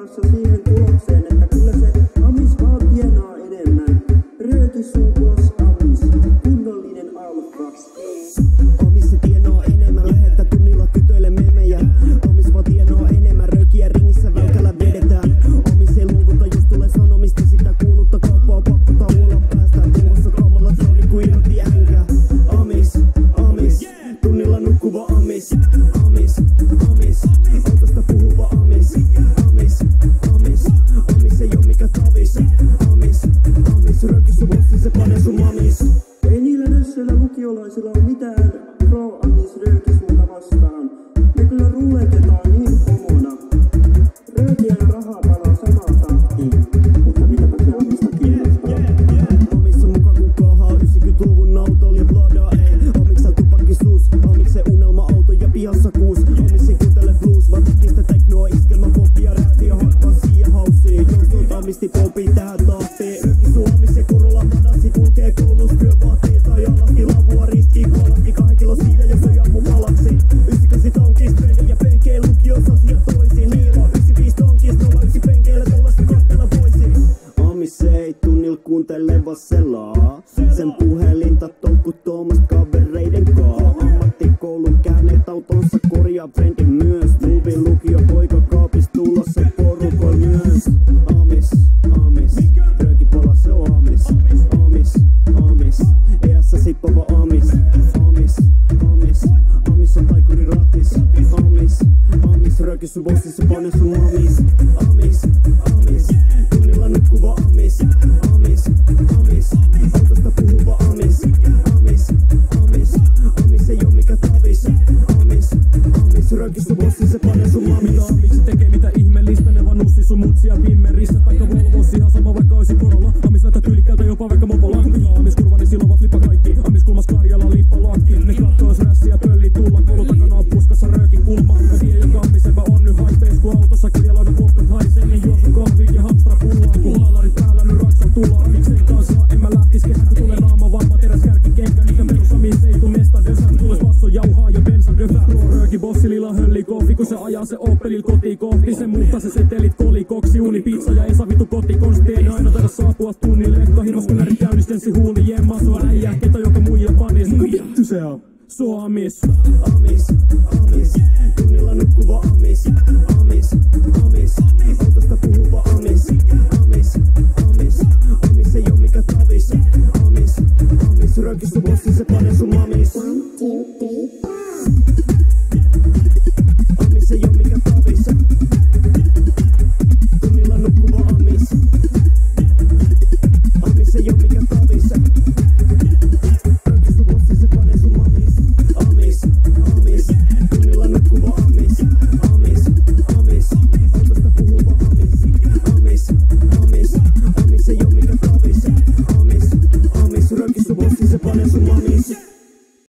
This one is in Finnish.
kanssa siihen tulokseen, että kyllä se Amis vaan tienaa enemmän. Röökisuukos Amis, kunnollinen alfa. Amis se tienaa enemmän, lähetä tunnilla tytöille memejä. Amis vaan tienaa enemmän, röökiä ringissä välkällä vedetään. Amis ei luovuta, jos tulee sanomista, sitä kuulutta kauppaa pakko tauolla päästä. Kuvassa kaamalla saudi kuin irti änkä. Amis, Amis, tunnilla nukkuva Amis. Amis, Amis, autosta puhuva Amis. Amis, Amis, Amis ei oo mikä tavis. Amis, Amis, rööki sun bossi, se panee sun mamis. Ei niillä nössöillä lukiolaisilla oo mitään pro-Amis röökisuuta vastaan. Me kyllä ruletetaan niin homona. Röökiä ja rahaa palaa samaa tahtiin. Mutta mitäpä se Amista kiinnostaa? Amis on muka kun kahaa 90-luvun autol ja bladaa ei. Amiksel tupakkisuus, Amiksen unelma-auto ja pihassa kuus. Amis ei kuuntele blues, vaan teknistä teknoa, iskelmä, poppia, räppiä, hardbassia ja housea. Joustot Amisti popii tähän tahtiin. Röökisuu Amis ja Korolla madassi kulkee koulus työvaatteita ja laski lavua riskii. Kuolakki 2 kilo siiä ja söi ammu palaksi. 98 tankis, trendi ja penkee lukios asiat toisin. Niilo 95 tankis, 01 penkeillä tollasta kahtella voisin. Amis ei tunnil kuuntele vaselaa. Sen puhelinta toukkut Tuomasta kavereiden kaa. Ammattikoulun käyneet autonsa korjaa frendin myös. Luvi lukio poika kaapis tulossa porukoil myös. Amis, Amis, röökipala se on Amis. Amis, Amis, eässä sippava Amis. Amis, Amis, Amis on taikuri ratis. Amis, Amis, rööki sun bossi, se pane sun mamis. Amis, Amis, tunnilla nukkuva Amis. Amis, Amis, autosta puhuva Amis. Amis, Amis, Amis ei oo mikä tavis. Amis, Amis, rööki sun bossi, se pane sun mamis. Miksi tekee mitä ihmeellistä, ne vaan nussi sun mutsia Bimmerissä taikka Volvossa, ihan sama vaikka oisi Korolla. Amis näyttää tyylikkäältä jopa vaikka mopolla. Amis kurvani silova flippa kaikki, Amis kulmas Karjala lippa lakki. Ne kattoo rässiä pölli tulla, koulu takana on puskassa rööki kulma. Mä tiedän joka Amisepä on nyt haipeis, kun autossa kirjalaudan poppet haisee. Niin juosun kahvit ja hamstra pullaa, kun haalarit päällä nyt raksan tullaan. Miksei kanssa en mä lähtis kehään, kun tulee naama vamma teräs kärki kenkä. Niitä perus Amis ei tuu mesta dösä, tules vasso jauhaa ja bensa döfä. Pro rööki bossi lila hölli kohti, kun se ajaa se Opelil kotiin kohti. Se muuttaa se setelit kolikoksi, uni pizza ja ei saa vitu kotikonsti. Ei aina taida saapua tunnille, kun hirvaskunärit käynnistensi huuli jemmaa. Se on äijä, ketä joka muija panis. Kuka vittu se on? Se on Amis. Amis, Amis, tunnilla nukkuva Amis. Amis, Amis, autosta puhuva Amis. Amis, Amis, Amis ei oo mikä tavis. Amis, Amis, rööki sun bossi, se pane sun